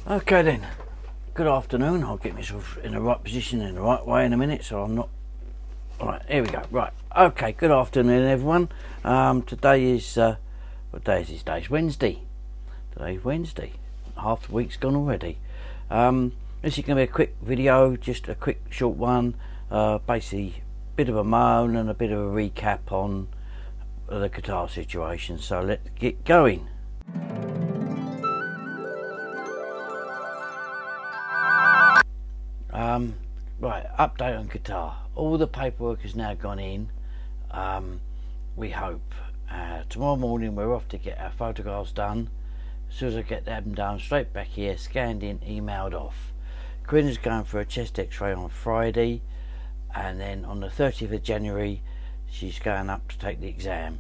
Okay then, good afternoon. I'll get myself in the right position in the right way in a minute so I'm not... Right, here we go. Right, okay, good afternoon everyone. Today is, what day is this day? It's Wednesday. Today's Wednesday. Half the week's gone already. This is going to be a quick video, just a quick short one. Basically, a bit of a moan and a bit of a recap on the Qatar situation. So let's get going. Right, update on Qatar. All the paperwork has now gone in. We hope tomorrow morning we're off to get our photographs done. As soon as I get them done, straight back here, scanned in, emailed off. Corinne's going for a chest x-ray on Friday, and then on the 30th of January she's going up to take the exam.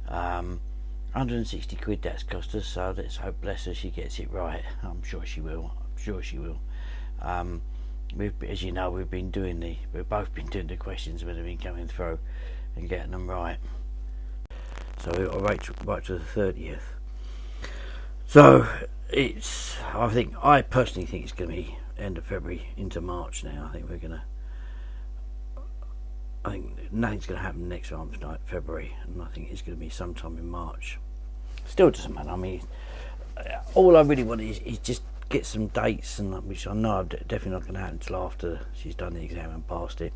160 quid that's cost us, so let's hope, bless her, she gets it right. I'm sure she will. As you know, we've both been doing the questions when they've been coming through and getting them right. So I'll wait to the 30th. So I personally think it's going to be end of February into March now. I think nothing's going to happen next month, like February, and I think it's going to be sometime in March. Still doesn't matter. I mean, all I really want is just get some dates, and which I know definitely not going to happen until after she's done the exam and passed it.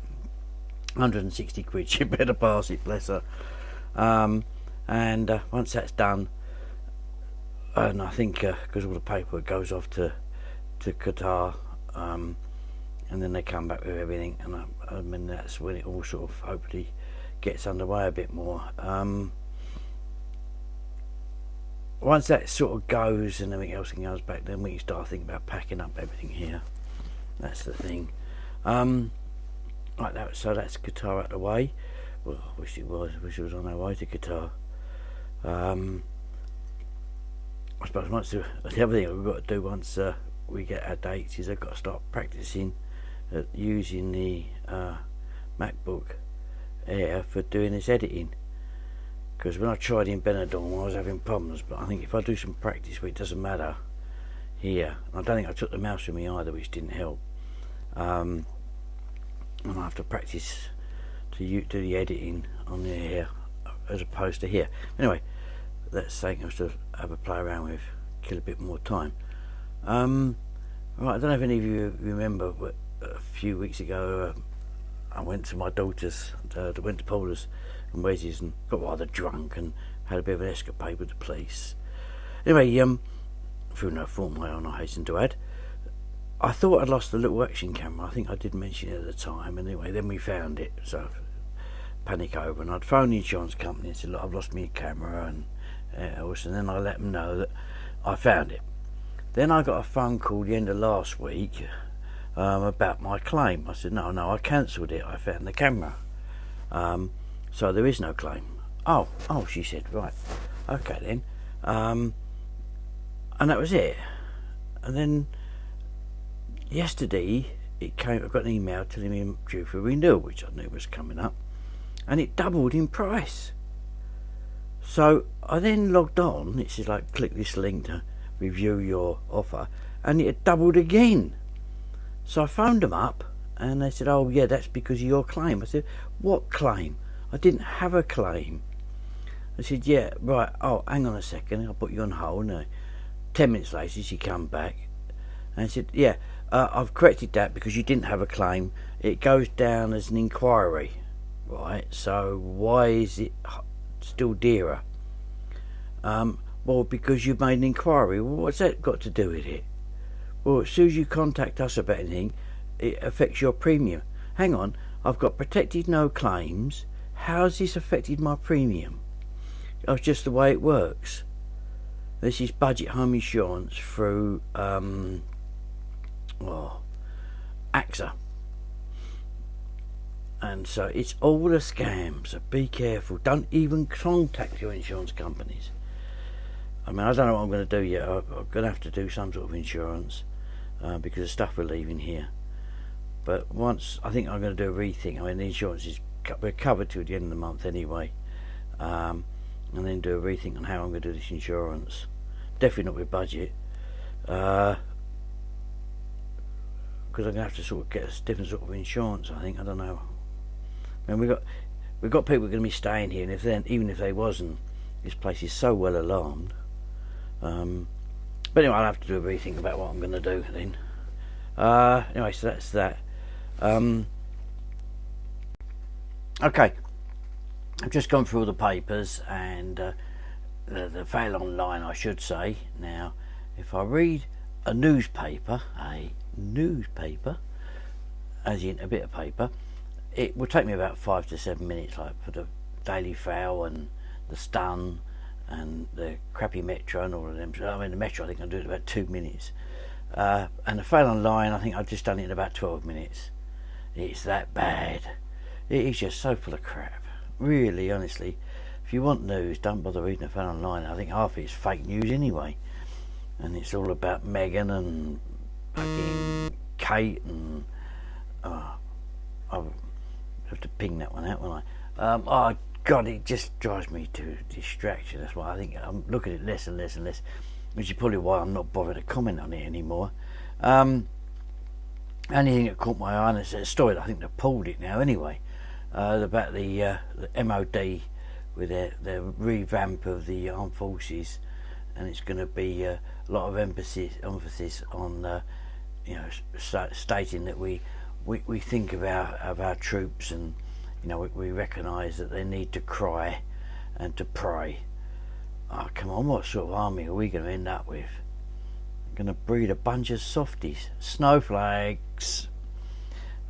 160 quid, she better pass it, bless her. And once that's done, and I think because all the paperwork goes off to Qatar, and then they come back with everything, and I mean that's when it all sort of hopefully gets underway a bit more. Once that sort of goes and everything else goes back, then we can start thinking about packing up everything here. That's the thing. Like that. So that's Qatar out the way. Well, I wish it was on our way to Qatar. I suppose the other thing we've got to do once we get our dates is I've got to start practicing at using the MacBook Air for doing this editing. Because when I tried in Benidorm I was having problems, but I think if I do some practice where it doesn't matter here, and I don't think I took the mouse with me either, which didn't help, and I have to practice to do the editing on the air as opposed to here. Anyway, that's something else to have a play around with, kill a bit more time. Right, I don't know if any of you remember, but a few weeks ago I went to my daughter's, went to Paula's and Wes's and got rather drunk and had a bit of an escapade with the police. Anyway, through no fault of my own, I hasten to add, I thought I'd lost the little action camera. I think I did mention it at the time. Anyway, then we found it, so panic over, and I'd phoned the insurance company and said, look, I've lost my camera and else, and then I let them know that I found it. Then I got a phone call the end of last week about my claim. I said, no, I cancelled it. I found the camera. So there is no claim. Oh, she said, right, okay then. And that was it. And then yesterday I got an email telling me I'm due for renewal, which I knew was coming up, and it doubled in price. So I then logged on. It says like, click this link to review your offer, and it had doubled again. So I phoned them up and they said, oh yeah, that's because of your claim. I said, what claim? I didn't have a claim. I said, yeah, right, oh, hang on a second, I'll put you on hold. And 10 minutes later she come back and I said, yeah, I've corrected that because you didn't have a claim. It goes down as an inquiry, right? So why is it still dearer? Well, because you've made an inquiry. Well, what's that got to do with it? Well, as soon as you contact us about anything, it affects your premium. Hang on, I've got protected no claims. How's this affected my premium? That's just the way it works. This is Budget Home Insurance through Axa. And so it's all a scam, so be careful. Don't even contact your insurance companies. I mean, I don't know what I'm going to do yet. I'm going to have to do some sort of insurance because of stuff we're leaving here. But once, I think I'm going to do a rethink. I mean, the insurance we're covered till the end of the month anyway, and then do a rethink on how I'm going to do this insurance. Definitely not with Budget. because I'm gonna have to sort of get a different sort of insurance. I think, I don't know. I mean, we've got people going to be staying here, and if then, even if they wasn't, this place is so well alarmed. But anyway, I'll have to do a rethink about what I'm going to do then. Anyway, so that's that. Okay, I've just gone through all the papers and the fail online, I should say. Now, if I read a newspaper, as in a bit of paper, it will take me about 5 to 7 minutes, like for the Daily Fail and the Stun and the crappy Metro and all of them. I mean, the Metro I think I'll do it in about 2 minutes. And the fail online, I think I've just done it in about 12 minutes. It's that bad. It is just so full of crap. Really, honestly, if you want news, don't bother reading the fail online. I think half of it's fake news anyway. And it's all about Meghan and fucking Kate and... I'll have to ping that one out, won't I? Oh God, it just drives me to distraction. That's why I think I'm looking at it less and less and less, which is probably why I'm not bothered to comment on it anymore. Anything that caught my eye, and it's a story that I think they've pulled it now anyway, about the MOD with their revamp of the armed forces, and it's going to be a lot of emphasis on stating that we think of our troops, and we recognise that they need to cry and to pray. Oh, come on, what sort of army are we going to end up with? We're going to breed a bunch of softies, snowflakes.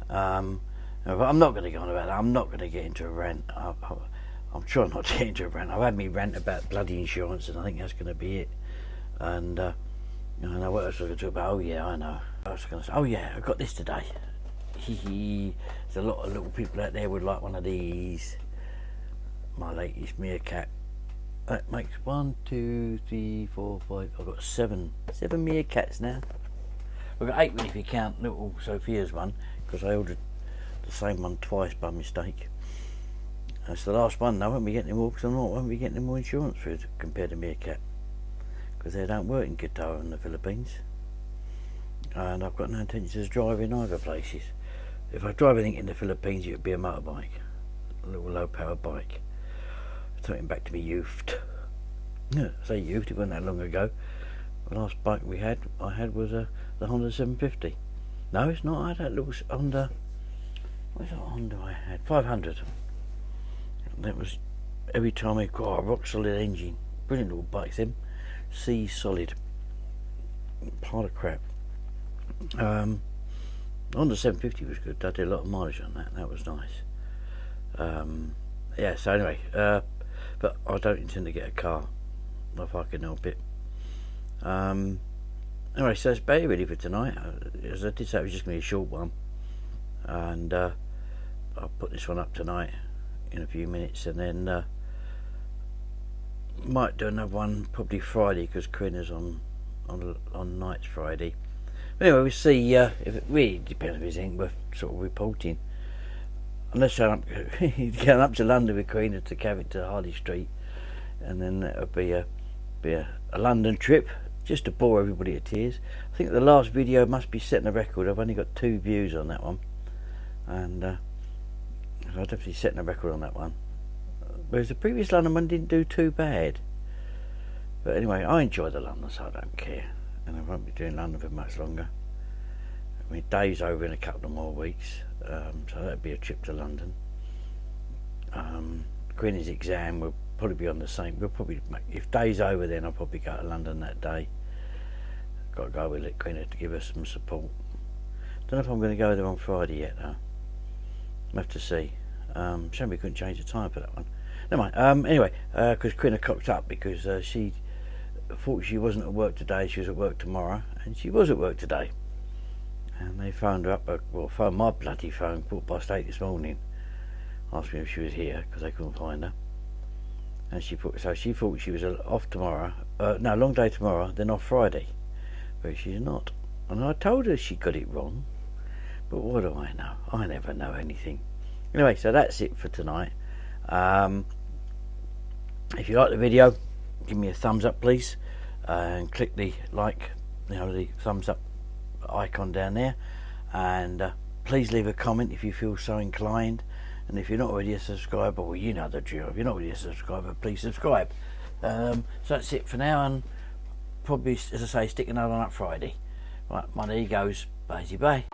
But I'm not going to go on about that. I'm not going to get into a rant. I'm trying not to get into a rant. I've had me rant about bloody insurance, and I think that's going to be it. And I know what else I was going to talk about. Oh yeah, I know. I was going to say, oh yeah, I got this today. There's a lot of little people out there would like one of these. My latest meerkat. That makes 1, 2, 3, 4, 5. I've got seven meerkats now. I've got 8 if you count little Sophia's one, because I ordered the same one twice by mistake. That's the last one. I won't be getting them all, because I won't be getting them more insurance for it compared to meerkat, because they don't work in Qatar and the Philippines. And I've got no intention of driving either places. If I drive anything in the Philippines, it would be a motorbike, a little low power bike. Taking back to my youth. Yeah, I say youth, it wasn't that long ago. The last bike I had was the Honda 750. No, it's not. I had that little Honda. What's that Honda I had? 500. And that was every time I got a rock solid engine. Brilliant little bikes, them. C solid. Pile of crap. Honda 750 was good. I did a lot of mileage on that. That was nice. Yeah. So anyway, but I don't intend to get a car if I can help it. Anyway, so it's about it really for tonight. As I did say, it was just going to be a short one, and I'll put this one up tonight in a few minutes, and then might do another one probably Friday, because Corinna's on nights Friday. Anyway, we'll see. If it really depends if it's anything worth sort of reporting. Unless I'm going up to London with Queen to carry it to Harley Street, and then that would be a London trip, just to bore everybody to tears. I think the last video must be setting a record. I've only got 2 views on that one, and I'm definitely setting a record on that one. Whereas the previous London one didn't do too bad. But anyway, I enjoy the London, so I don't care. And I won't be doing London for much longer. I mean, Dave's over in a couple of more weeks, so that'd be a trip to London. Queen's exam will probably be on the same. We'll probably if Dave's over, then I'll probably go to London that day. Got to go with Queen to give us some support. Don't know if I'm going to go there on Friday yet, though. I'll have to see. Shame we couldn't change the time for that one. Never mind. Anyway, because Queen cocked up because she thought she wasn't at work today. She was at work tomorrow, and she was at work today. And they phoned her up. Phoned my bloody phone 8:15 this morning. Asked me if she was here because they couldn't find her. And she thought she was off tomorrow. No, long day tomorrow, then off Friday. But she's not. And I told her she got it wrong. But what do I know? I never know anything. Anyway, so that's it for tonight. If you like the video, give me a thumbs up, please, and click the like, the thumbs up icon down there. and please leave a comment if you feel so inclined. And if you're not already a subscriber, well, you know the drill. If you're not already a subscriber, please subscribe. So that's it for now, and probably, as I say, stick another one up Friday. Right, my there goes. Bye bye.